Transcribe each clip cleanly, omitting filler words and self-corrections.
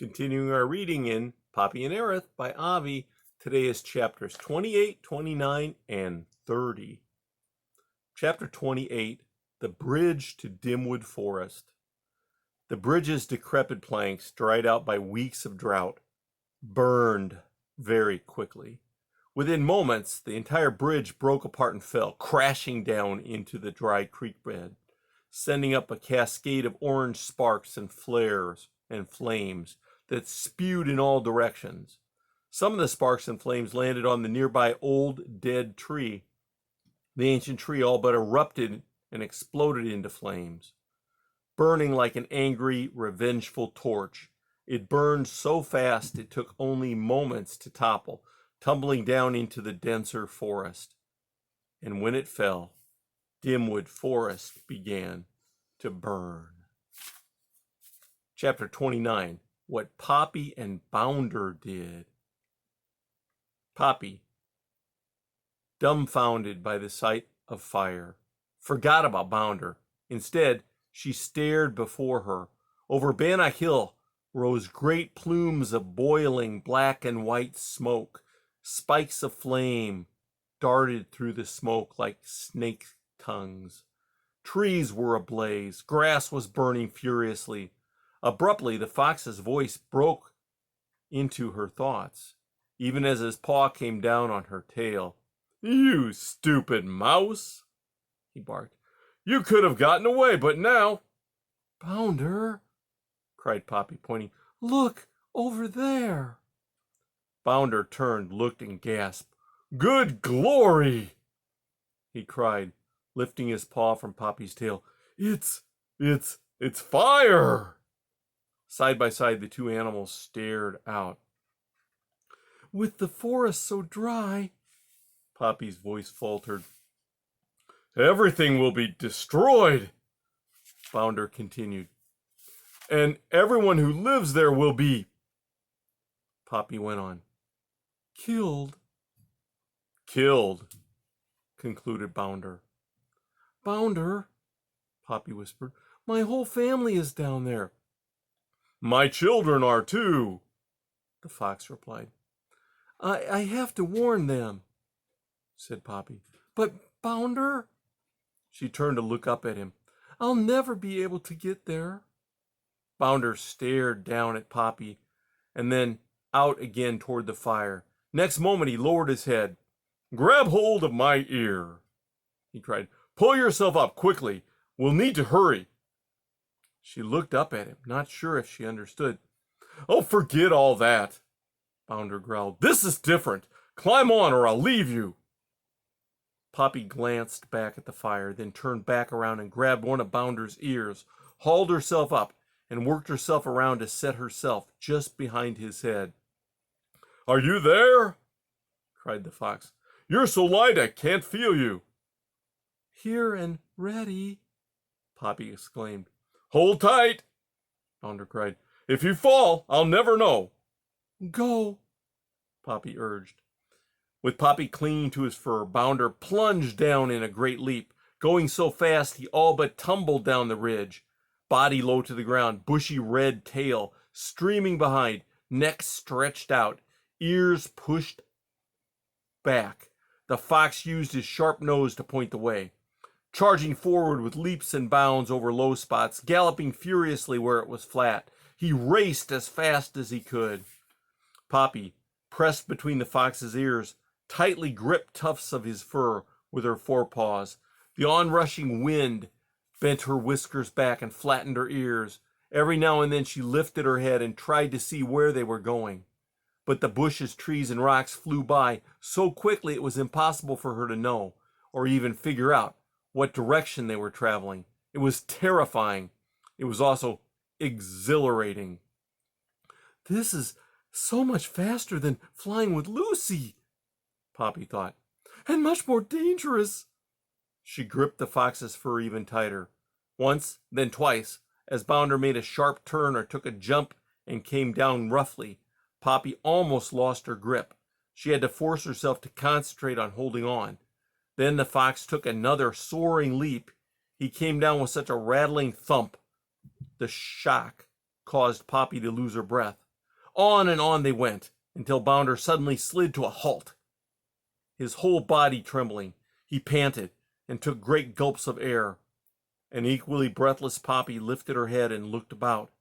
Continuing our reading in Poppy and Ereth by Avi, today is chapters 28, 29, and 30. Chapter 28, The Bridge to Dimwood Forest. The bridge's decrepit planks, dried out by weeks of drought, burned very quickly. Within moments, the entire bridge broke apart and fell, crashing down into the dry creek bed, sending up a cascade of orange sparks and flares and flames that spewed in all directions. Some of the sparks and flames landed on the nearby old dead tree. The ancient tree all but erupted and exploded into flames. Burning like an angry, revengeful torch, it burned so fast it took only moments to topple, tumbling down into the denser forest. And when it fell, Dimwood Forest began to burn. Chapter 29, What Poppy and Bounder Did. Poppy, dumbfounded by the sight of fire, forgot about Bounder. Instead, she stared before her. Over Bannock Hill rose great plumes of boiling black and white smoke. Spikes of flame darted through the smoke like snake tongues. Trees were ablaze. Grass was burning furiously. Abruptly, the fox's voice broke into her thoughts, even as his paw came down on her tail. "You stupid mouse," he barked. "You could have gotten away, but now—" "Bounder," cried Poppy, pointing. "Look, over there." Bounder turned, looked, and gasped. "Good glory!" he cried, lifting his paw from Poppy's tail. It's fire!" Side by side, the two animals stared out. "With the forest so dry," Poppy's voice faltered. "Everything will be destroyed," Bounder continued. "And everyone who lives there will be," Poppy went on. "Killed," concluded Bounder. "Bounder," Poppy whispered, "my whole family is down there." "My children are too," the fox replied. I have to warn them," said Poppy. "But Bounder," she turned to look up at him, "I'll never be able to get there." Bounder stared down at Poppy and then out again toward the fire. Next moment he lowered his head. "Grab hold of my ear," he cried. "Pull yourself up quickly. We'll need to hurry." She looked up at him, not sure if she understood. "Oh, forget all that," Bounder growled. "This is different. Climb on or I'll leave you." Poppy glanced back at the fire, then turned back around and grabbed one of Bounder's ears, hauled herself up, and worked herself around to set herself just behind his head. "Are you there?" cried the fox. "You're so light I can't feel you." "Here and ready," Poppy exclaimed. "Hold tight," Bounder cried. "If you fall, I'll never know." "Go," Poppy urged. With Poppy clinging to his fur, Bounder plunged down in a great leap, going so fast he all but tumbled down the ridge, body low to the ground, bushy red tail streaming behind, neck stretched out, ears pushed back. The fox used his sharp nose to point the way. Charging forward with leaps and bounds over low spots, galloping furiously where it was flat, he raced as fast as he could. Poppy, pressed between the fox's ears, tightly gripped tufts of his fur with her forepaws. The onrushing wind bent her whiskers back and flattened her ears. Every now and then she lifted her head and tried to see where they were going. But the bushes, trees, and rocks flew by so quickly it was impossible for her to know, or even figure out, what direction they were traveling. It was terrifying. It was also exhilarating. "This is so much faster than flying with Lucy," Poppy thought, "and much more dangerous." She gripped the fox's fur even tighter. Once, then twice, as Bounder made a sharp turn or took a jump and came down roughly, Poppy almost lost her grip. She had to force herself to concentrate on holding on. Then the fox took another soaring leap. He came down with such a rattling thump. The shock caused Poppy to lose her breath. On and on they went, until Bounder suddenly slid to a halt. His whole body trembling, he panted and took great gulps of air. An equally breathless Poppy lifted her head and looked about.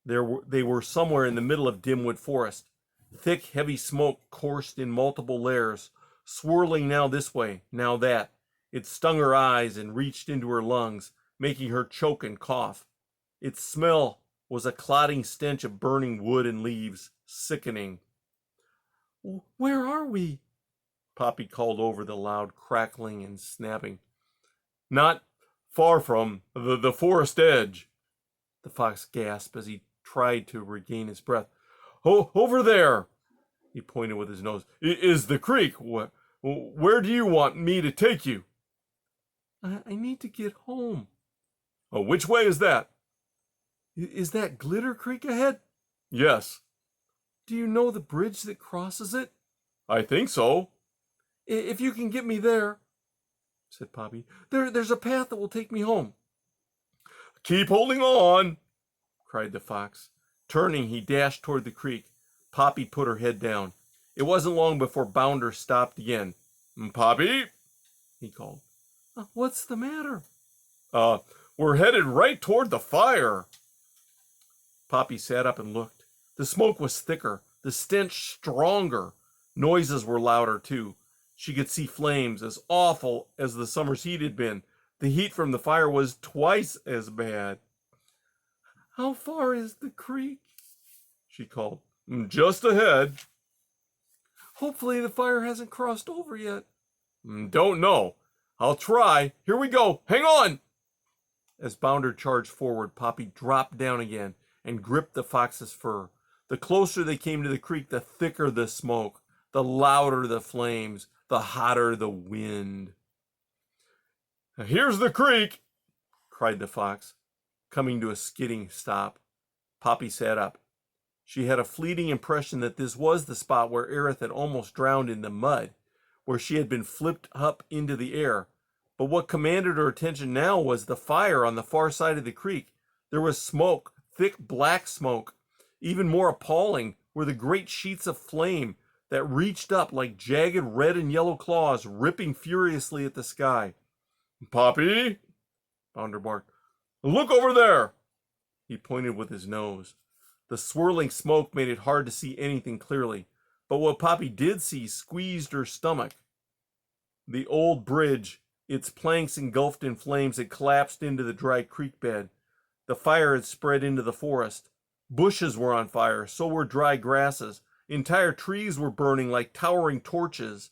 They were somewhere in the middle of Dimwood Forest. Thick, heavy smoke coursed in multiple layers, swirling now this way, now that. It stung her eyes and reached into her lungs, making her choke and cough. Its smell was a clotting stench of burning wood and leaves, sickening. "Where are we?" Poppy called over the loud crackling and snapping. "Not far from the forest edge," the fox gasped as he tried to regain his breath. "Oh, over there," he pointed with his nose, "is the creek. Where do you want me to take you?" I need to get home." "Oh, which way is that?" Is that Glitter Creek ahead?" "Yes." "Do you know the bridge that crosses it?" "I think so." If you can get me there," said Poppy, there's a path that will take me home." "Keep holding on," cried the fox. Turning, he dashed toward the creek. Poppy put her head down. It wasn't long before Bounder stopped again. "Poppy," he called. What's the matter?" We're headed right toward the fire." Poppy sat up and looked. The smoke was thicker, the stench stronger. Noises were louder, too. She could see flames, as awful as the summer's heat had been. The heat from the fire was twice as bad. "How far is the creek?" she called. "Just ahead." "Hopefully the fire hasn't crossed over yet." "Don't know. I'll try. Here we go. Hang on." As Bounder charged forward, Poppy dropped down again and gripped the fox's fur. The closer they came to the creek, the thicker the smoke, the louder the flames, the hotter the wind. "Here's the creek," cried the fox, coming to a skidding stop. Poppy sat up. She had a fleeting impression that this was the spot where Ereth had almost drowned in the mud, where she had been flipped up into the air. But what commanded her attention now was the fire on the far side of the creek. There was smoke, thick black smoke. Even more appalling were the great sheets of flame that reached up like jagged red and yellow claws, ripping furiously at the sky. "Poppy," Bounder barked, "look over there." He pointed with his nose. The swirling smoke made it hard to see anything clearly, but what Poppy did see squeezed her stomach. The old bridge, its planks engulfed in flames, had collapsed into the dry creek bed. The fire had spread into the forest. Bushes were on fire, so were dry grasses. Entire trees were burning like towering torches.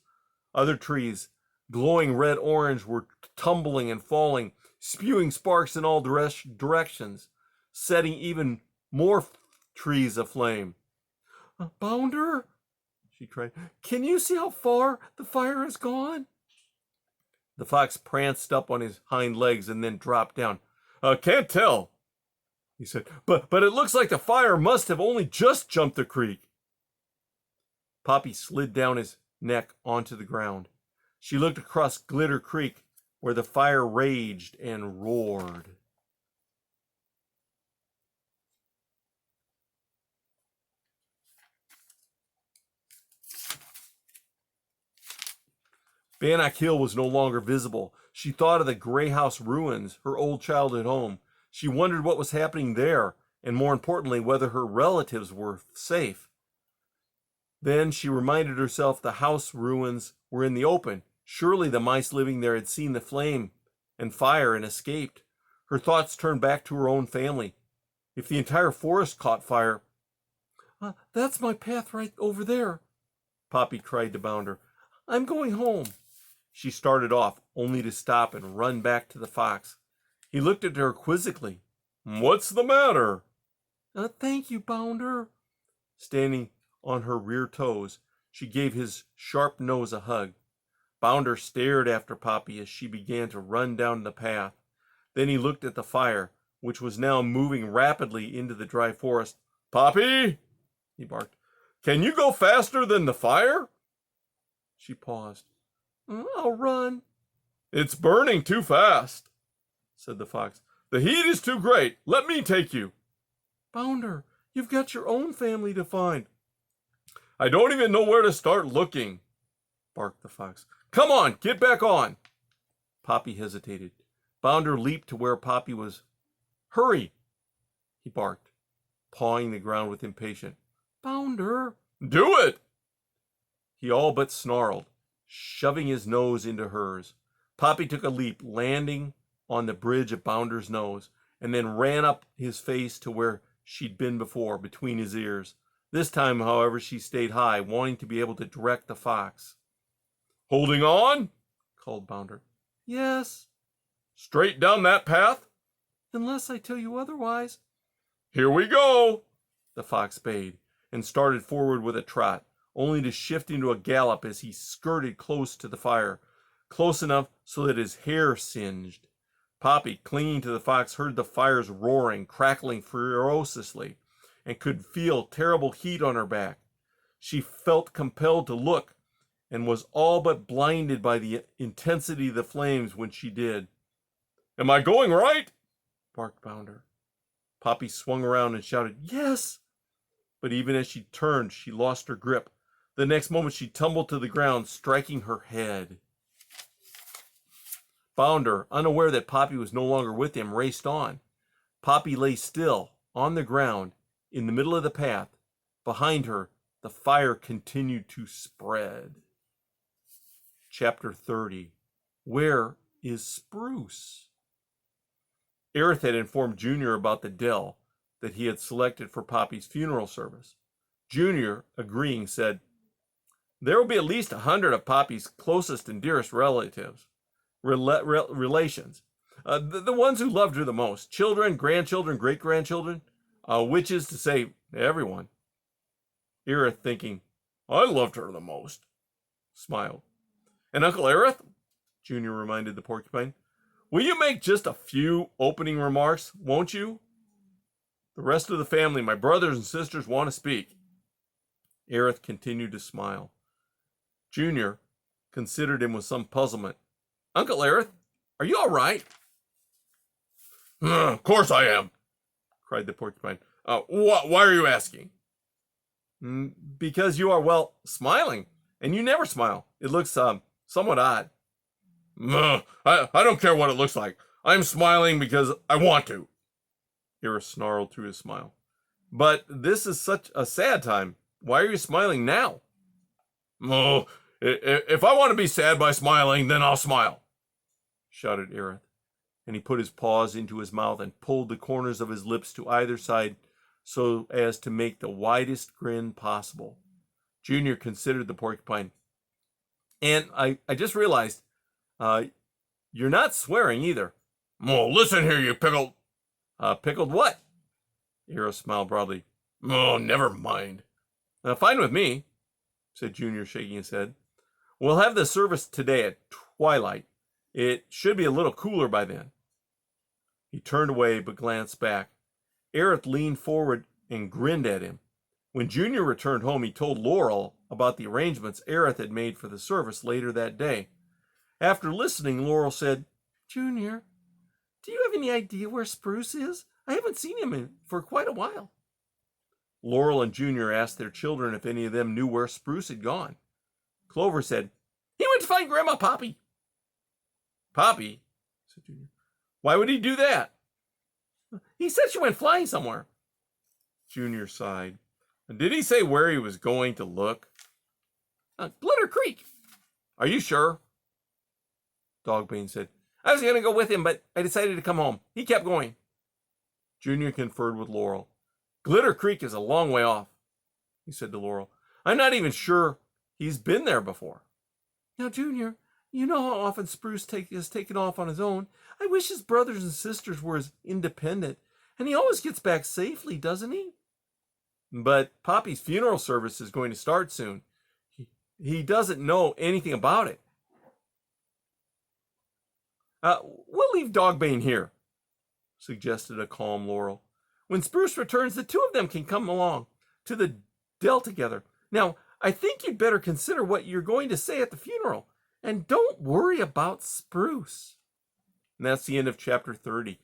Other trees, glowing red-orange, were tumbling and falling, spewing sparks in all directions, setting even more trees aflame. "Bounder," she cried, "can you see how far the fire has gone?" The fox pranced up on his hind legs and then dropped down. "Can't tell," he said, but it looks like the fire must have only just jumped the creek." Poppy slid down his neck onto the ground. She looked across Glitter Creek, where the fire raged and roared. Bannock Hill was no longer visible. She thought of the gray house ruins, her old childhood home. She wondered what was happening there, and more importantly, whether her relatives were safe. Then she reminded herself the house ruins were in the open. Surely the mice living there had seen the flame and fire and escaped. Her thoughts turned back to her own family. If the entire forest caught fire... "That's my path right over there," Poppy cried to Bounder. "I'm going home." She started off, only to stop and run back to the fox. He looked at her quizzically. "What's the matter?" "Thank you, Bounder." Standing on her rear toes, she gave his sharp nose a hug. Bounder stared after Poppy as she began to run down the path. Then he looked at the fire, which was now moving rapidly into the dry forest. "Poppy," he barked, "can you go faster than the fire?" She paused. "I'll run." "It's burning too fast," said the fox. "The heat is too great. Let me take you." "Bounder, You've got your own family to find. I don't even know where to start looking, barked the fox. Come on, get back on. Poppy hesitated. Bounder leaped to where Poppy was. Hurry, he barked, pawing the ground with impatience. Bounder. Do it! He all but snarled, shoving his nose into hers. Poppy took a leap, landing on the bridge of Bounder's nose, and then ran up his face to where she'd been before, between his ears. This time, however, she stayed high, wanting to be able to direct the fox. Holding on? Called Bounder. Yes. Straight down that path? Unless I tell you otherwise. Here we go, the fox bade, and started forward with a trot, only to shift into a gallop as he skirted close to the fire, close enough so that his hair singed. Poppy, clinging to the fox, heard the fires roaring, crackling ferociously, and could feel terrible heat on her back. She felt compelled to look, and was all but blinded by the intensity of the flames when she did. Am I going right? Barked Bounder. Poppy swung around and shouted, Yes! But even as she turned, she lost her grip. The next moment she tumbled to the ground, striking her head. Bounder, unaware that Poppy was no longer with him, raced on. Poppy lay still, on the ground, in the middle of the path. Behind her, the fire continued to spread. Chapter 30. Where is Spruce? Ereth had informed Junior about the dell that he had selected for Poppy's funeral service. Junior, agreeing, said, There will be at least 100 of Poppy's closest and dearest relations. The ones who loved her the most. Children, grandchildren, great-grandchildren, which is to say, everyone. Ereth, thinking, I loved her the most, smiled. And Uncle Ereth, Junior reminded the porcupine, will you make just a few opening remarks, won't you? The rest of the family, my brothers and sisters, want to speak. Ereth continued to smile. Junior considered him with some puzzlement. Uncle Ereth, are you all right? Of course I am, cried the porcupine. Why are you asking? Because you are, well, smiling, and you never smile. It looks somewhat odd. I don't care what it looks like. I'm smiling because I want to. Ereth snarled through his smile. But this is such a sad time. Why are you smiling now? If I want to be sad by smiling, then I'll smile, shouted Ereth, and he put his paws into his mouth and pulled the corners of his lips to either side so as to make the widest grin possible. Junior considered the porcupine. And I just realized, you're not swearing either. Listen here, you pickled. Pickled what? Ereth smiled broadly. Never mind. Fine with me, said Junior, shaking his head. We'll have the service today at twilight. It should be a little cooler by then. He turned away but glanced back. Ereth leaned forward and grinned at him. When Junior returned home, he told Laurel about the arrangements Ereth had made for the service later that day. After listening, Laurel said, Junior, do you have any idea where Spruce is? I haven't seen him for quite a while. Laurel and Junior asked their children if any of them knew where Spruce had gone. Clover said, He went to find Grandma Poppy. Poppy? Said Junior. Why would he do that? He said she went flying somewhere. Junior sighed. Did he say where he was going to look? Glitter Creek. Are you sure? Dogbane said, I was going to go with him, but I decided to come home. He kept going. Junior conferred with Laurel. Glitter Creek is a long way off, he said to Laurel. I'm not even sure he's been there before. Now, Junior, you know how often Spruce has taken off on his own. I wish his brothers and sisters were as independent, and he always gets back safely, doesn't he? But Poppy's funeral service is going to start soon. He doesn't know anything about it. We'll leave Dogbane here, suggested a calm Laurel. When Spruce returns, the two of them can come along to the dell together. Now, I think you'd better consider what you're going to say at the funeral, and don't worry about Spruce. And that's the end of chapter 30.